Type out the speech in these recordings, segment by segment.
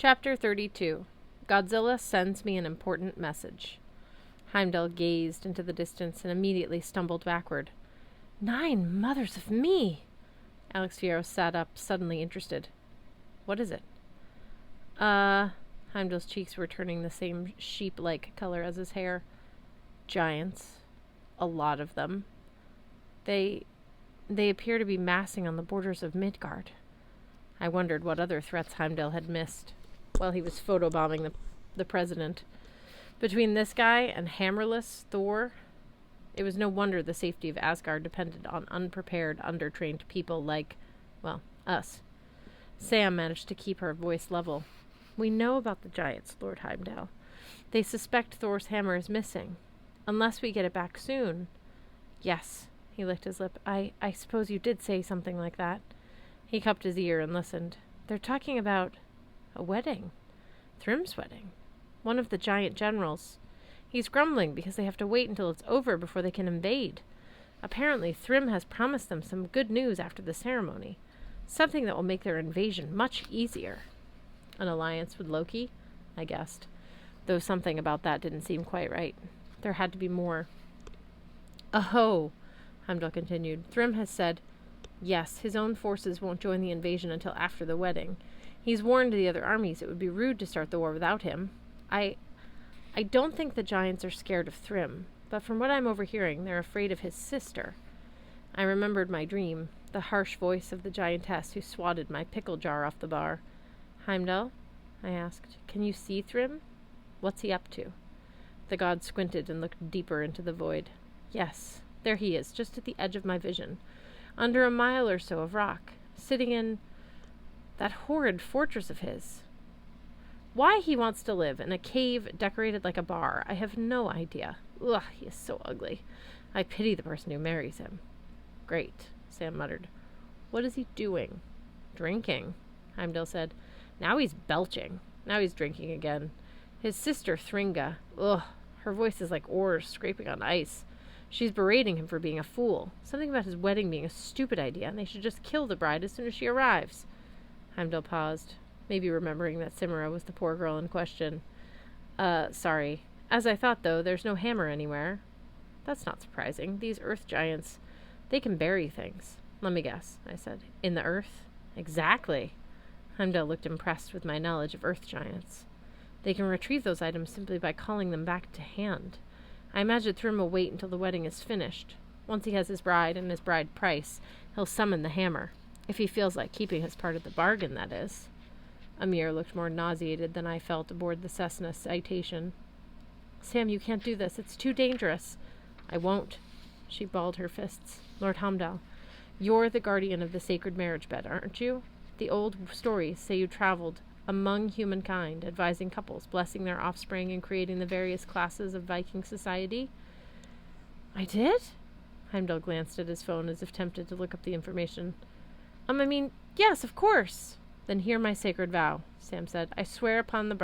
Chapter 32. Godzilla sends me an important message. Heimdall gazed into the distance and immediately stumbled backward. 9 mothers of me! Alex Fierro sat up, suddenly interested. What is it? Heimdall's cheeks were turning the same sheep-like color as his hair. Giants. A lot of them. They appear to be massing on the borders of Midgard. I wondered what other threats Heimdall had missed while he was photobombing the president. Between this guy and hammerless Thor, it was no wonder the safety of Asgard depended on unprepared, undertrained people like, well, us. Sam managed to keep her voice level. We know about the giants, Lord Heimdall. They suspect Thor's hammer is missing. Unless we get it back soon. Yes, he licked his lip. I suppose you did say something like that. He cupped his ear and listened. They're talking about a wedding. Thrym's wedding. One of the giant generals. He's grumbling because they have to wait until it's over before they can invade. Apparently, Thrym has promised them some good news after the ceremony. Something that will make their invasion much easier. An alliance with Loki? I guessed. Though something about that didn't seem quite right. There had to be more. Oh, Heimdall continued. Thrym has said, yes, his own forces won't join the invasion until after the wedding. He's warned the other armies it would be rude to start the war without him. I don't think the giants are scared of Thrym, but from what I'm overhearing, they're afraid of his sister. I remembered my dream, the harsh voice of the giantess who swatted my pickle jar off the bar. Heimdall, I asked, can you see Thrym? What's he up to? The god squinted and looked deeper into the void. Yes, there he is, just at the edge of my vision, under a mile or so of rock, sitting in that horrid fortress of his. Why he wants to live in a cave decorated like a bar, I have no idea. Ugh, he is so ugly. I pity the person who marries him. Great, Sam muttered. What is he doing? Drinking, Heimdall said. Now he's belching. Now he's drinking again. His sister, Thringa. Ugh, her voice is like oars scraping on ice. She's berating him for being a fool. Something about his wedding being a stupid idea, and they should just kill the bride as soon as she arrives. Heimdall paused, maybe remembering that Simura was the poor girl in question. Sorry. As I thought, though, there's no hammer anywhere. That's not surprising. These earth giants, they can bury things. Let me guess, I said. In the earth? Exactly. Heimdall looked impressed with my knowledge of earth giants. They can retrieve those items simply by calling them back to hand. I imagine Thrym will wait until the wedding is finished. Once he has his bride and his bride price, he'll summon the hammer. If he feels like keeping his part of the bargain, that is. Amir looked more nauseated than I felt aboard the Cessna Citation. Sam, you can't do this. It's too dangerous. I won't. She balled her fists. Lord Heimdall, you're the guardian of the sacred marriage bed, aren't you? The old stories say you traveled among humankind, advising couples, blessing their offspring, and creating the various classes of Viking society. I did? Heimdall glanced at his phone as if tempted to look up the information. Yes, of course. Then hear my sacred vow, Sam said. I swear upon the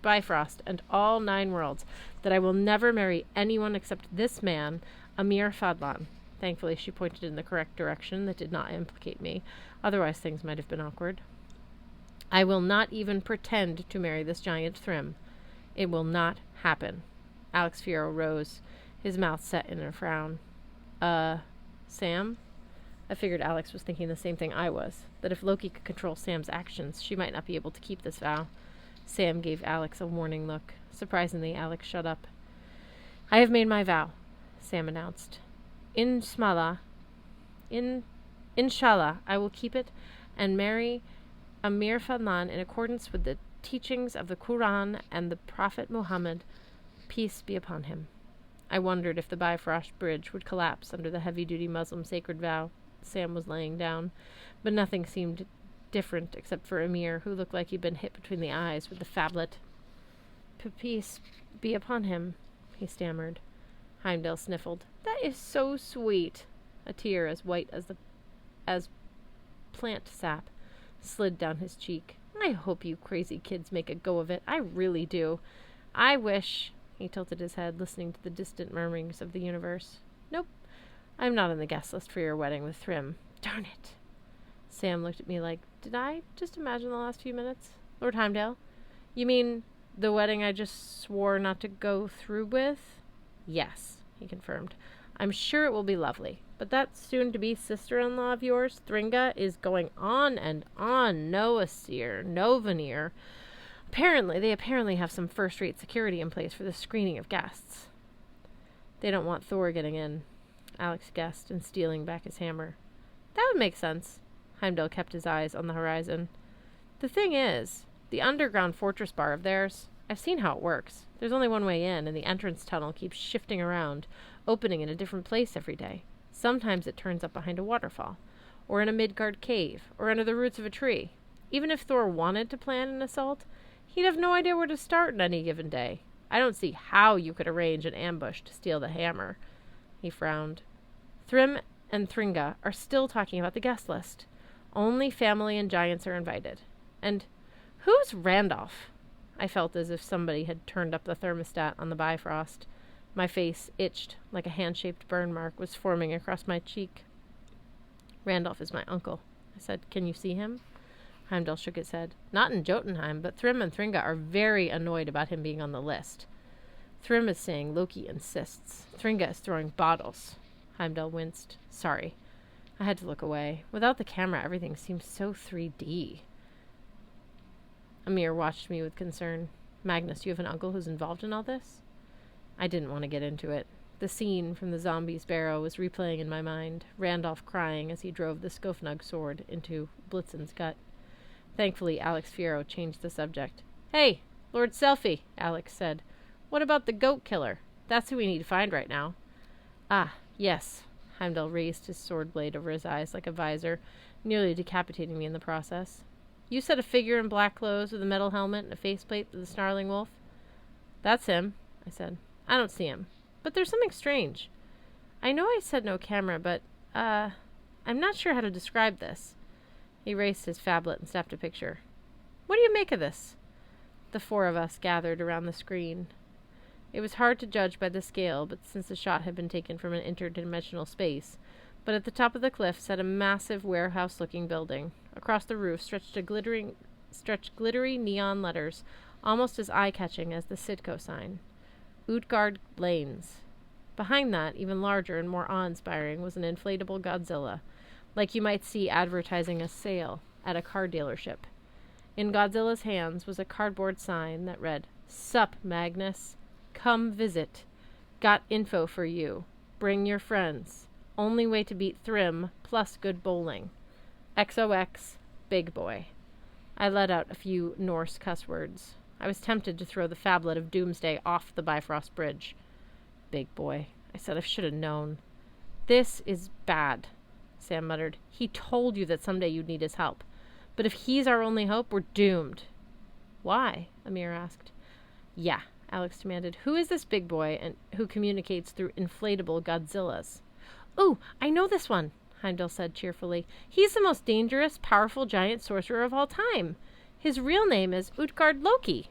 Bifrost and all 9 worlds that I will never marry anyone except this man, Amir Fadlan. Thankfully, she pointed in the correct direction that did not implicate me. Otherwise, things might have been awkward. I will not even pretend to marry this giant Thrym. It will not happen. Alex Fierro rose, his mouth set in a frown. Sam? I figured Alex was thinking the same thing I was, that if Loki could control Sam's actions, she might not be able to keep this vow. Sam gave Alex a warning look. Surprisingly, Alex shut up. I have made my vow, Sam announced. Inshallah, I will keep it and marry Amir Fadlan in accordance with the teachings of the Quran and the Prophet Muhammad, peace be upon him. I wondered if the Bifrost Bridge would collapse under the heavy-duty Muslim sacred vow Sam was laying down, but nothing seemed different except for Amir, who looked like he'd been hit between the eyes with the phablet. Peace be upon him, he stammered. Heimdall sniffled. That is so sweet. A tear as white as plant sap slid down his cheek. I hope you crazy kids make a go of it. I really do. I wish... He tilted his head, listening to the distant murmurings of the universe. Nope. I'm not on the guest list for your wedding with Thrym. Darn it. Sam looked at me like, did I just imagine the last few minutes? Lord Heimdall, You mean the wedding I just swore not to go through with? Yes, he confirmed. I'm sure it will be lovely. But that soon-to-be sister-in-law of yours, Thringa, is going on and on. No Asir, no veneer. They apparently have some first-rate security in place for the screening of guests. They don't want Thor getting in, Alex guessed, and stealing back his hammer. That would make sense. Heimdall kept his eyes on the horizon. The thing is, the underground fortress bar of theirs, I've seen how it works. There's only one way in, and the entrance tunnel keeps shifting around, opening in a different place every day. Sometimes it turns up behind a waterfall, or in a Midgard cave, or under the roots of a tree. Even if Thor wanted to plan an assault, he'd have no idea where to start on any given day. I don't see how you could arrange an ambush to steal the hammer. He frowned. Thrym and Thringa are still talking about the guest list. Only family and giants are invited. And who's Randolph? I felt as if somebody had turned up the thermostat on the Bifrost. My face itched like a hand-shaped burn mark was forming across my cheek. Randolph is my uncle, I said. Can you see him? Heimdall shook his head. Not in Jotunheim, but Thrym and Thringa are very annoyed about him being on the list. Thrym is saying Loki insists. Thringa is throwing bottles. Heimdall winced. Sorry. I had to look away. Without the camera, everything seems so 3D. Amir watched me with concern. Magnus, you have an uncle who's involved in all this? I didn't want to get into it. The scene from the zombie's barrow was replaying in my mind, Randolph crying as he drove the Skofnug sword into Blitzen's gut. Thankfully, Alex Fierro changed the subject. Hey, Lord Selfie, Alex said. What about the goat killer? That's who we need to find right now. Ah, yes. Heimdall raised his sword blade over his eyes like a visor, nearly decapitating me in the process. You said a figure in black clothes with a metal helmet and a faceplate with a snarling wolf? That's him, I said. I don't see him. But there's something strange. I know I said no camera, but, I'm not sure how to describe this. He raised his phablet and snapped a picture. What do you make of this? The four of us gathered around the screen. It was hard to judge by the scale, but since the shot had been taken from an interdimensional space, but at the top of the cliff sat a massive warehouse-looking building. Across the roof stretched glittery neon letters, almost as eye-catching as the Sitco sign. Utgard Lanes. Behind that, even larger and more awe-inspiring, was an inflatable Godzilla, like you might see advertising a sale at a car dealership. In Godzilla's hands was a cardboard sign that read, Sup, Magnus. Come visit. Got info for you. Bring your friends. Only way to beat Thrym, plus good bowling. XOX, Big Boy. I let out a few Norse cuss words. I was tempted to throw the phablet of Doomsday off the Bifrost Bridge. Big Boy. I said I should have known. This is bad, Sam muttered. He told you that someday you'd need his help. But if he's our only hope, we're doomed. Why? Amir asked. Yeah, Alex demanded. Who is this big boy and who communicates through inflatable Godzillas? Oh, I know this one, Heimdall said cheerfully. He's the most dangerous, powerful giant sorcerer of all time. His real name is Utgard Loki.